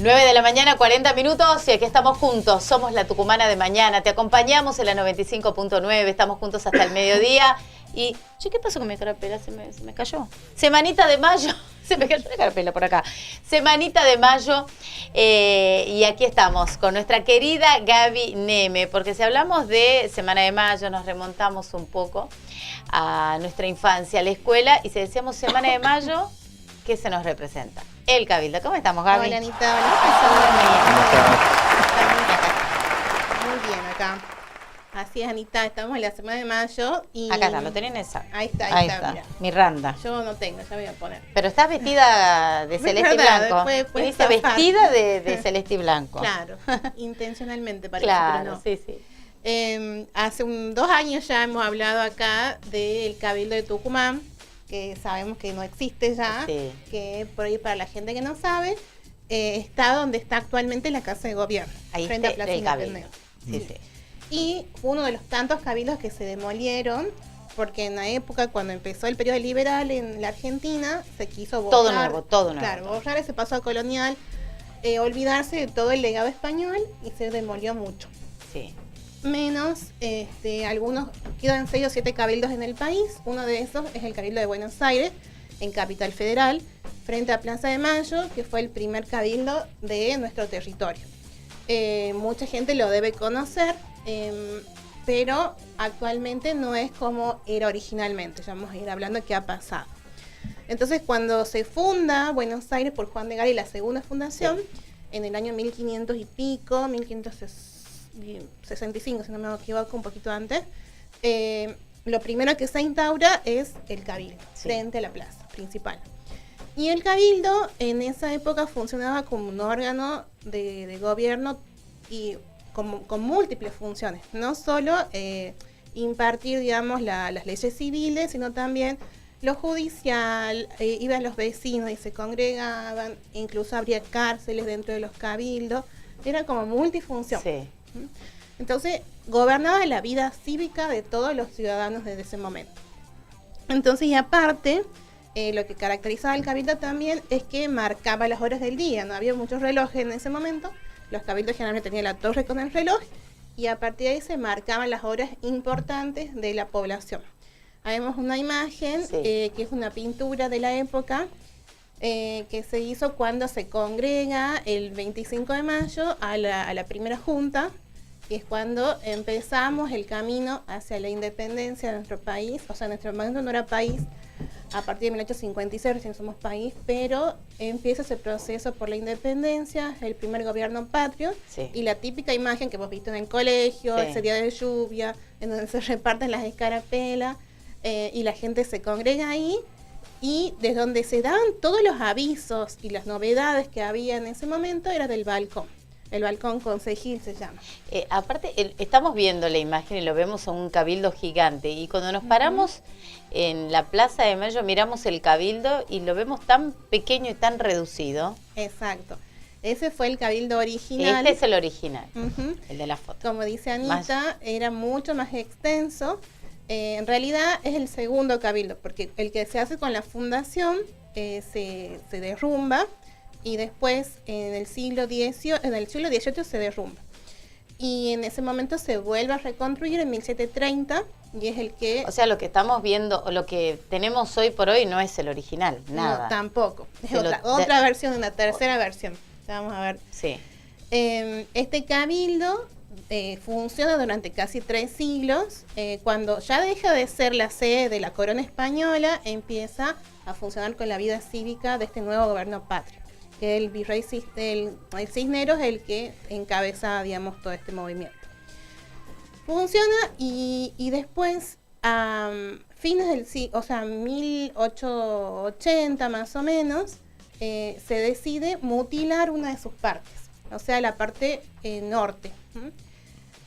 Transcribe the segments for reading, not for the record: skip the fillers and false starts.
9 de la mañana, 40 minutos, y aquí estamos juntos. Somos la Tucumana de mañana. Te acompañamos en la 95.9. Estamos juntos hasta el mediodía. Y, che, ¿qué pasó con mi carapela? Se me cayó. Semanita de mayo. Se me cayó la carapela por acá. Semanita de mayo. Y aquí estamos con nuestra querida Gaby Neme. Porque si hablamos de Semana de Mayo, nos remontamos un poco a nuestra infancia, a la escuela. Y si decíamos Semana de Mayo, ¿qué se nos representa? El Cabildo. ¿Cómo estamos, Gaby? Hola, Anita. Hola, muy bien acá. Así es, Anita. Estamos en la Semana de Mayo y... Acá está, lo tenés en esa. Ahí está. Mira. Mi randa. Yo no tengo, ya voy a poner. Pero estás vestida de celeste y blanco. Después dice vestida de celeste y blanco. Claro, intencionalmente parece, claro, pero no. Sí. Hace 2 años ya hemos hablado acá del Cabildo de Tucumán, que sabemos que no existe ya, sí. Que por ahí para la gente que no sabe, está donde está actualmente la Casa de Gobierno, ahí frente a Plaza Independencia. Sí. Y fue uno de los tantos cabildos que se demolieron, porque en la época, cuando empezó el periodo liberal en la Argentina, se quiso borrar. Todo nuevo. Claro, borrar ese paso colonial, olvidarse de todo el legado español, y se demolió mucho. Sí. Menos, algunos, quedan 6 o 7 cabildos en el país. Uno de esos es el Cabildo de Buenos Aires, en Capital Federal, frente a Plaza de Mayo, que fue el primer cabildo de nuestro territorio. Mucha gente lo debe conocer, pero actualmente no es como era originalmente. Ya vamos a ir hablando de qué ha pasado. Entonces, cuando se funda Buenos Aires por Juan de Garay, la segunda fundación, sí, en el año 1500 y pico, 1565, si no me equivoco, un poquito antes, lo primero que se instaura es el cabildo, sí, frente a la plaza principal. Y el cabildo en esa época funcionaba como un órgano de gobierno y con múltiples funciones, no solo impartir, digamos, las leyes civiles, sino también lo judicial. Iban los vecinos y se congregaban, incluso habría cárceles dentro de los cabildos, era como multifunción. Sí. Entonces, gobernaba la vida cívica de todos los ciudadanos desde ese momento. Entonces, y aparte, lo que caracterizaba al cabildo también es que marcaba las horas del día. No había muchos relojes en ese momento. Los cabildos generalmente tenían la torre con el reloj, y a partir de ahí se marcaban las horas importantes de la población. Ahí vemos una imagen, sí, que es una pintura de la época, que se hizo cuando se congrega el 25 de mayo a la primera junta, que es cuando empezamos el camino hacia la independencia de nuestro país. O sea, nuestro momento no era país, a partir de 1856 recién somos país, pero empieza ese proceso por la independencia, el primer gobierno patrio, sí, y la típica imagen que hemos visto en el colegio, sí, ese día de lluvia, en donde se reparten las escarapelas, y la gente se congrega ahí, y desde donde se daban todos los avisos y las novedades que había en ese momento era del balcón. El balcón concejil se llama. Aparte, estamos viendo la imagen y lo vemos a un cabildo gigante. Y cuando nos paramos en la Plaza de Mayo, miramos el cabildo y lo vemos tan pequeño y tan reducido. Exacto. Ese fue el cabildo original. Este es el original, el de la foto. Como dice Anita, era mucho más extenso. En realidad es el segundo cabildo, porque el que se hace con la fundación se derrumba, y después en el siglo XVIII se derrumba. Y en ese momento se vuelve a reconstruir en 1730, y es el que... O sea, lo que estamos viendo, o lo que tenemos hoy por hoy no es el original, nada. No, tampoco. Es otra versión, una tercera versión. Vamos a ver. Sí. Este cabildo funciona durante casi 3 siglos. Cuando ya deja de ser la sede de la corona española, empieza a funcionar con la vida cívica de este nuevo gobierno patrio, que el virrey Cisneros es el que encabeza, digamos, todo este movimiento. Funciona, y después, a fines del siglo, o sea, 1880 más o menos, se decide mutilar una de sus partes, o sea, la parte norte.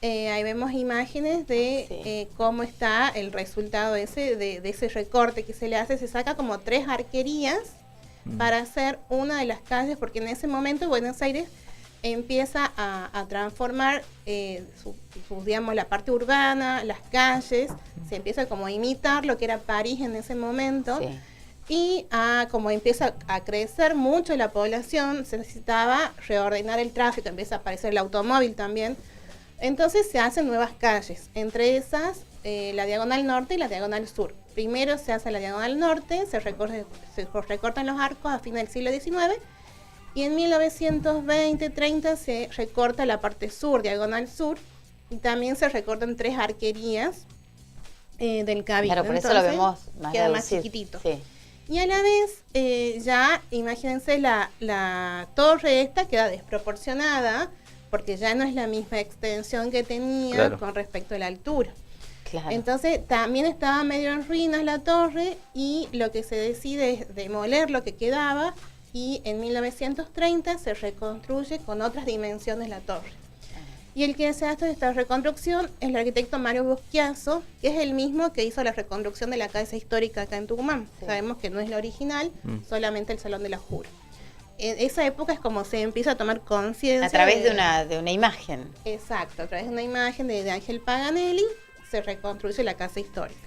Ahí vemos imágenes de cómo está el resultado de ese recorte que se le hace. Se saca como 3 arquerías para hacer una de las calles, porque en ese momento Buenos Aires empieza a transformar digamos, la parte urbana, las calles, se empieza como a imitar lo que era París en ese momento. Sí. Y como empieza a crecer mucho la población, se necesitaba reordenar el tráfico, empieza a aparecer el automóvil también. Entonces se hacen nuevas calles, entre esas la Diagonal Norte y la Diagonal Sur. Primero se hace la Diagonal Norte, se recortan los arcos a fines del siglo XIX, y en 1920-30 se recorta la parte sur, Diagonal Sur, y también se recortan 3 arquerías del Cabildo. Claro, por eso lo vemos más queda más reducido. chiquitito. Sí. Y a la vez, ya, imagínense, la torre esta queda desproporcionada, porque ya no es la misma extensión que tenía con respecto a la altura. Claro. Entonces, también estaba medio en ruinas la torre, y lo que se decide es demoler lo que quedaba, y en 1930 se reconstruye con otras dimensiones la torre. Y el que se hace esta reconstrucción es el arquitecto Mario Busquiazo, que es el mismo que hizo la reconstrucción de la casa histórica acá en Tucumán. Sí. Sabemos que no es la original, solamente el Salón de la Jura. En esa época es como se empieza a tomar conciencia. A través de una imagen. Exacto, a través de una imagen de Ángel Paganelli se reconstruye la casa histórica.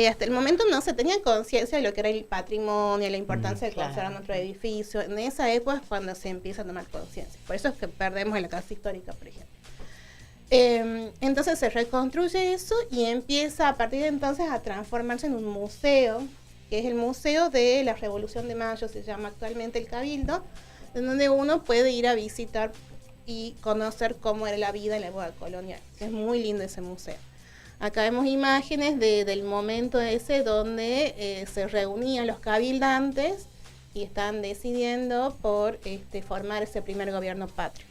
Hasta el momento no se tenía conciencia de lo que era el patrimonio, la importancia de conservar nuestro edificio. En esa época es cuando se empieza a tomar conciencia. Por eso es que perdemos en la casa histórica, por ejemplo. Entonces se reconstruye eso y empieza a partir de entonces a transformarse en un museo, que es el Museo de la Revolución de Mayo, se llama actualmente el Cabildo, en donde uno puede ir a visitar y conocer cómo era la vida en la época colonial. Es muy lindo ese museo. Acá vemos imágenes del momento ese donde se reunían los cabildantes y estaban decidiendo por formar ese primer gobierno patrio.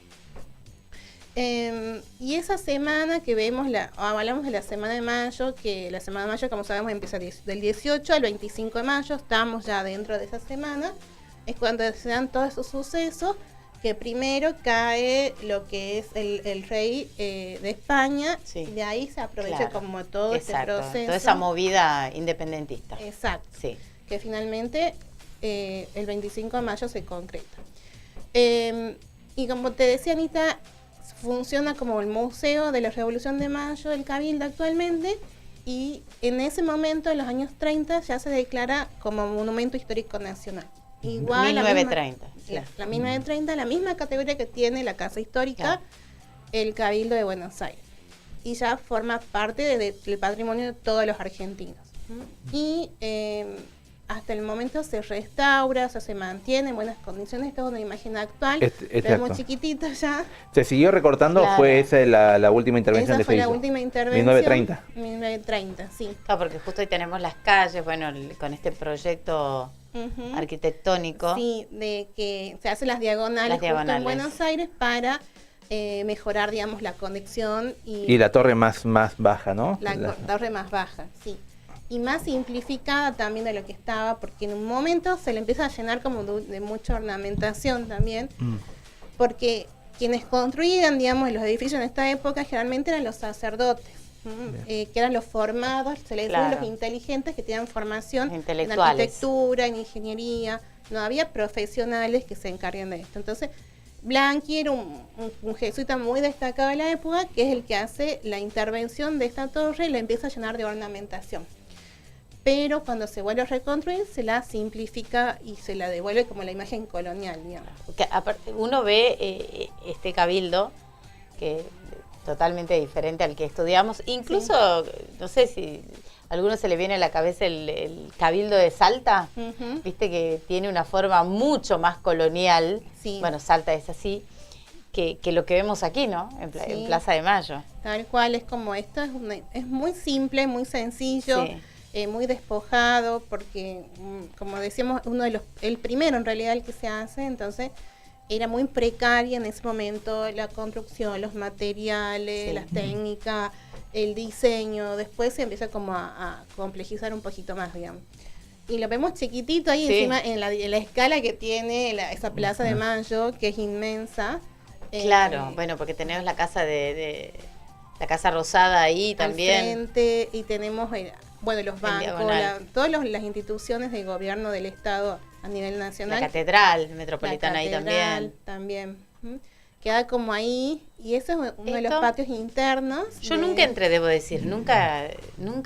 Y esa semana que vemos, hablamos de la Semana de Mayo, que la Semana de Mayo, como sabemos, empieza del 18 al 25 de mayo, estamos ya dentro de esa semana, es cuando se dan todos esos sucesos, que primero cae lo que es el rey de España, y de ahí se aprovecha como todo este proceso. Toda esa movida independentista. Exacto, sí. Que finalmente el 25 de mayo se concreta. Y como te decía, Anita, funciona como el Museo de la Revolución de Mayo del Cabildo actualmente, y en ese momento, en los años 30, ya se declara como Monumento Histórico Nacional. Igual 1930. La 1930, la misma categoría que tiene la Casa Histórica, el Cabildo de Buenos Aires. Y ya forma parte del patrimonio de todos los argentinos. Y hasta el momento se restaura, o sea, se mantiene en buenas condiciones. Esta es una imagen actual, pero muy chiquitita ya. Se siguió recortando, fue esa la última intervención que se hizo. Esa fue la última intervención. 1930. 1930, sí. Claro, porque justo ahí tenemos las calles, bueno, con este proyecto arquitectónico. Sí, de que se hacen las diagonales justo en Buenos Aires para mejorar, digamos, la conexión. Y la torre más baja, ¿no? La torre más baja, sí. Y más simplificada también de lo que estaba, porque en un momento se le empieza a llenar como de mucha ornamentación también, porque quienes construían, digamos, los edificios en esta época generalmente eran los sacerdotes, que eran los formados, se les decía los inteligentes que tenían formación en arquitectura, en ingeniería, no había profesionales que se encarguen de esto. Entonces, Blanqui era un jesuita muy destacado de la época, que es el que hace la intervención de esta torre y la empieza a llenar de ornamentación. Pero cuando se vuelve a reconstruir, se la simplifica y se la devuelve como la imagen colonial, digamos. Porque uno ve este cabildo, que es totalmente diferente al que estudiamos. Incluso, no sé si a alguno se le viene a la cabeza el cabildo de Salta, viste que tiene una forma mucho más colonial. Sí. Bueno, Salta es así. Que lo que vemos aquí, ¿no? En Plaza de Mayo. Tal cual, es como esto, es muy simple, muy sencillo. Sí. Muy despojado, porque como decíamos, el primero en realidad el que se hace, entonces era muy precaria en ese momento la construcción, los materiales, las técnicas, el diseño. Después se empieza como a complejizar un poquito más, digamos. Y lo vemos chiquitito ahí encima en la escala que tiene esa Plaza de Mayo, que es inmensa. Claro, bueno, porque tenemos la casa la Casa Rosada ahí también. Frente, y tenemos los bancos, todas las instituciones de gobierno del Estado a nivel nacional. La Catedral Metropolitana ahí también. queda como ahí, y ese es uno de los patios internos. Yo nunca entré, debo decir, nunca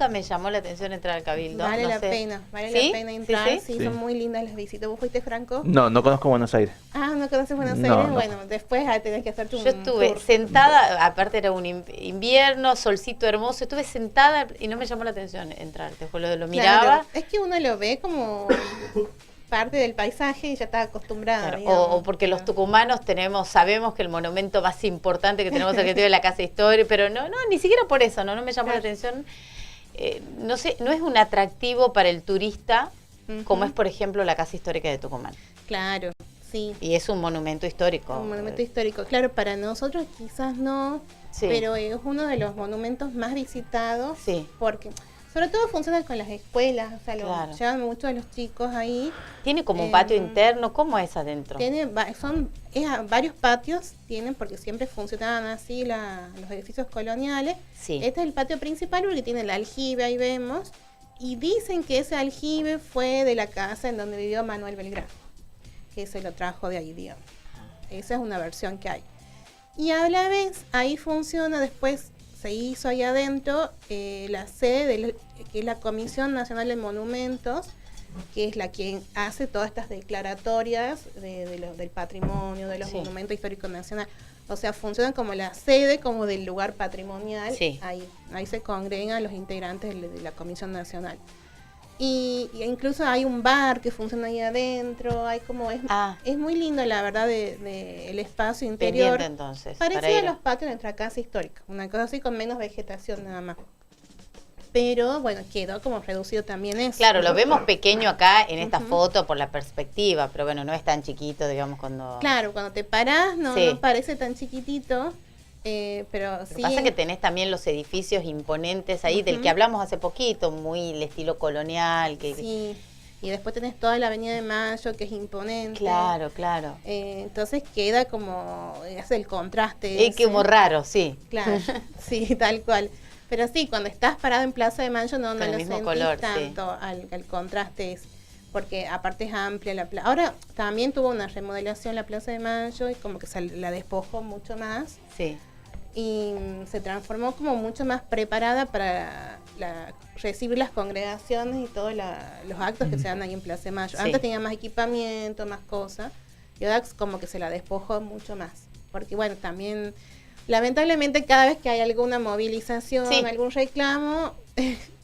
me llamó la atención entrar al Cabildo. Vale no la sé. pena, vale ¿Sí? la pena entrar, ¿Sí? sí, son muy lindas las visitas. ¿Vos fuiste, Franco? No conozco Buenos Aires. Ah, ¿no conoces Buenos No, Aires? no. Bueno, después tenés que hacerte un Yo estuve tour. sentada, aparte era un invierno, solcito hermoso, estuve sentada y no me llamó la atención entrar, te juro, lo miraba. Claro, es que uno lo ve como parte del paisaje y ya está acostumbrada. Claro, digamos, o porque pero- los tucumanos sabemos que el monumento más importante que tenemos aquí es la Casa Histórica, pero no, ni siquiera por eso, no me llamó la atención. No sé, no es un atractivo para el turista como es, por ejemplo, la Casa Histórica de Tucumán. Claro, sí. Y es un monumento histórico. Un monumento histórico. Claro, para nosotros quizás no, Sí. pero es uno de los monumentos más visitados. Sí. Porque sobre todo funciona con las escuelas, o sea, Claro. llevan muchos de los chicos ahí. Tiene como un patio interno, ¿cómo es adentro? Varios patios tienen, porque siempre funcionaban así los edificios coloniales. Sí. Este es el patio principal porque tiene el aljibe, ahí vemos. Y dicen que ese aljibe fue de la casa en donde vivió Manuel Belgrano, que se lo trajo de ahí, digamos. Esa es una versión que hay. Y a la vez, ahí funciona, después se hizo ahí adentro la sede, que es la Comisión Nacional de Monumentos, que es la quien hace todas estas declaratorias del patrimonio, de los Sí. monumentos históricos nacionales. O sea, funcionan como la sede, como del lugar patrimonial. Sí. Ahí se congregan los integrantes de la Comisión Nacional. Y incluso hay un bar que funciona ahí adentro, es muy lindo, la verdad, el espacio interior. Pendiente entonces. Parecido para a ir. los patios de nuestra casa histórica, una cosa así con menos vegetación nada más. Pero bueno, quedó como reducido también eso. Claro, lo vemos pequeño acá en esta foto por la perspectiva, pero bueno, no es tan chiquito, digamos, cuando... Claro, cuando te parás no parece tan chiquitito, pero Lo sí. que pasa es que tenés también los edificios imponentes ahí, del que hablamos hace poquito, muy el estilo colonial. Sí, y después tenés toda la Avenida de Mayo, que es imponente. Claro. Entonces queda como, hace el contraste. Es como raro, sí. Claro, sí, tal cual. Pero sí, cuando estás parado en Plaza de Mayo no Con lo el mismo sentís color, tanto al contraste ese, porque aparte es amplia la plaza. Ahora también tuvo una remodelación la Plaza de Mayo y como que se la despojó mucho más Sí. y se transformó como mucho más preparada para recibir las congregaciones y todos los actos que se dan ahí en Plaza de Mayo. Sí. Antes tenía más equipamiento, más cosas, y ahora como que se la despojó mucho más, porque bueno, también... Lamentablemente cada vez que hay alguna movilización, algún reclamo,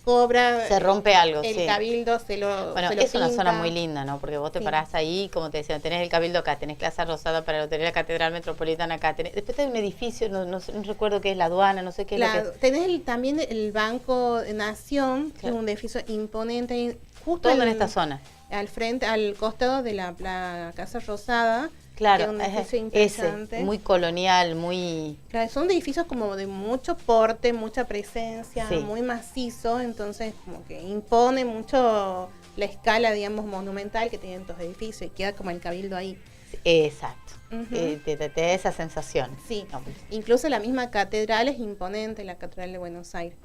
cobra... Se rompe algo, el cabildo se lo Bueno, se lo es una pinta. zona muy linda, ¿no? Porque vos te parás ahí, como te decía, tenés el cabildo acá, tenés Plaza Rosada para tenés la Catedral Metropolitana acá, después tenés un edificio, no recuerdo qué es la aduana, no sé qué es lo que es. Tenés también el Banco de Nación, que es un edificio imponente, justo Todo en esta zona. al frente, al costado de la Casa Rosada. Claro, que es un edificio ese, interesante. muy colonial, muy... Claro, son edificios como de mucho porte, mucha presencia, Sí. muy macizo, entonces como que impone mucho la escala, digamos, monumental que tienen estos edificios y queda como el cabildo ahí. Exacto. Ujú. Te da esa sensación. Sí, No, incluso la misma catedral es imponente, la Catedral de Buenos Aires.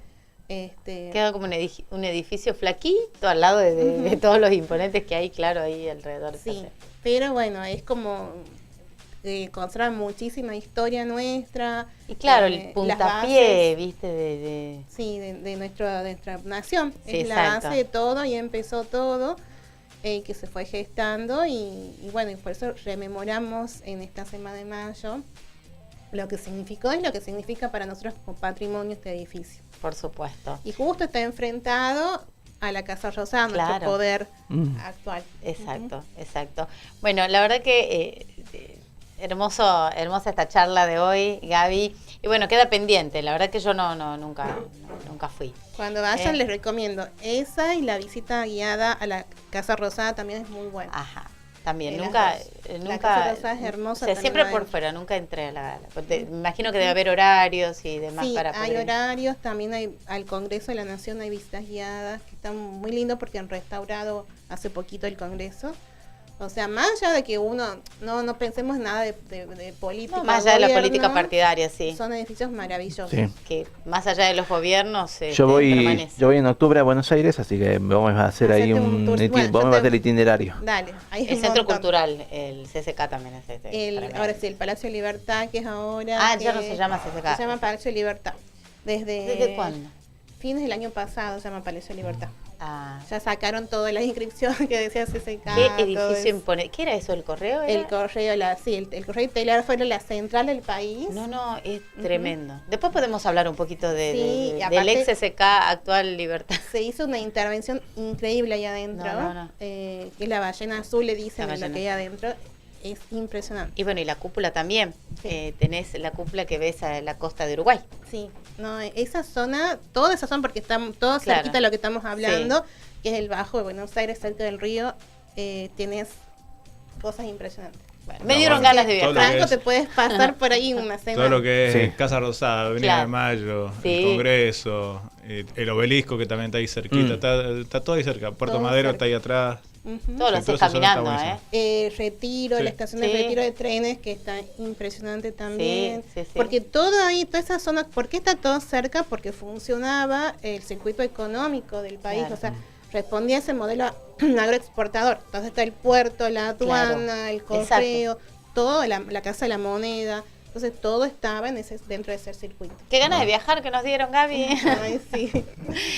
Queda como un edificio flaquito al lado de todos los imponentes que hay, claro, ahí alrededor. de Sí, esa- pero bueno, es como conserva muchísima historia nuestra. Y claro, las el puntapié, bases, viste, Sí, de nuestra nación. Sí, es la exacto. base de todo y empezó todo, que se fue gestando y bueno, y por eso rememoramos en esta Semana de Mayo lo que significó y lo que significa para nosotros como patrimonio este edificio. por supuesto. Y justo está enfrentado a la Casa Rosada, Claro. nuestro poder actual. Exacto. Bueno, la verdad que hermosa esta charla de hoy, Gaby. Y bueno, queda pendiente. La verdad que yo nunca fui. Cuando vayan les recomiendo esa y la visita guiada a la Casa Rosada también es muy buena. Ajá. También, Las nunca... dos. La Casa Rosada es hermosa. O sea, también siempre va por adentro. fuera, nunca entré a la... Me imagino que debe haber horarios y demás Sí, para hay poder... horarios, también hay al Congreso de la Nación hay visitas guiadas, que están muy lindos porque han restaurado hace poquito el Congreso. O sea, más allá de que uno no pensemos nada de política. No, más allá de la política partidaria, sí. Son edificios maravillosos. Sí. Que más allá de los gobiernos yo voy permanece. en octubre a Buenos Aires, así que vamos a hacer ahí Hacete un tour. Bueno, vamos a hacer el itinerario. Dale, ahí El Centro Cultural, el CCK también es ahora sí, el Palacio de Libertad, que es ahora. Ah, ya no se llama CCK. Se llama Palacio de Libertad. ¿Desde cuándo? Fines del año pasado se llama Palacio de Libertad. Ah. Ya sacaron todas las inscripciones que decía CCK. ¿Qué edificio impone? ¿Qué era eso? ¿El correo? El correo, el correo y telégrafo era la central del país. No, es tremendo. Después podemos hablar un poquito del aparte, ex CCK actual Libertad. Se hizo una intervención increíble ahí adentro, que es la ballena azul, le dicen en lo que hay adentro. Es impresionante. Y bueno, y la cúpula también. Sí. Tenés la cúpula que ves a la costa de Uruguay. Sí, no, esa zona, toda esa zona, porque está todo cerquita de lo que estamos hablando, que es el Bajo de Buenos Aires, cerca del río, tienes cosas impresionantes. Bueno, me dieron ganas de viajar. Franco, te puedes pasar por ahí una semana. Todo lo que es Casa Rosada, Avenida de Mayo, el Congreso, el Obelisco que también está ahí cerquita, está todo ahí cerca. Puerto Madero está ahí atrás. Todo lo haces caminando, Retiro, la estación de Retiro de trenes, que está impresionante también. Sí. Porque todo ahí, toda esa zona, ¿por qué está todo cerca? Porque funcionaba el circuito económico del país, o sea, respondía a ese modelo agroexportador. Entonces está el puerto, la aduana, el correo, todo, la Casa de la Moneda. Entonces todo estaba dentro de ese circuito. Qué ganas de viajar que nos dieron, Gaby. Ay, sí.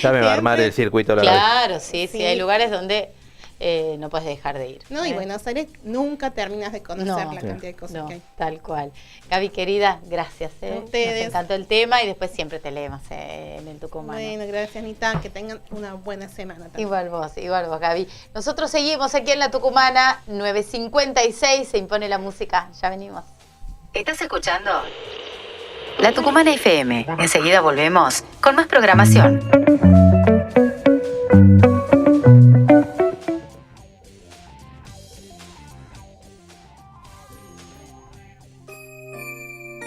Ya me va a armar el circuito. Claro, sí, hay lugares donde no puedes dejar de ir. No, y Buenos Aires nunca terminas de conocer la cantidad de cosas que hay. Tal cual. Gaby, querida, gracias. A ustedes. Nos encantó el tema y después siempre te leemos en el Tucumán. Bueno, gracias, Anita. Que tengan una buena semana también. Igual vos, Gaby. Nosotros seguimos aquí en La Tucumana, 9:56, se impone la música. Ya venimos. ¿Estás escuchando? La Tucumana FM. Enseguida volvemos con más programación.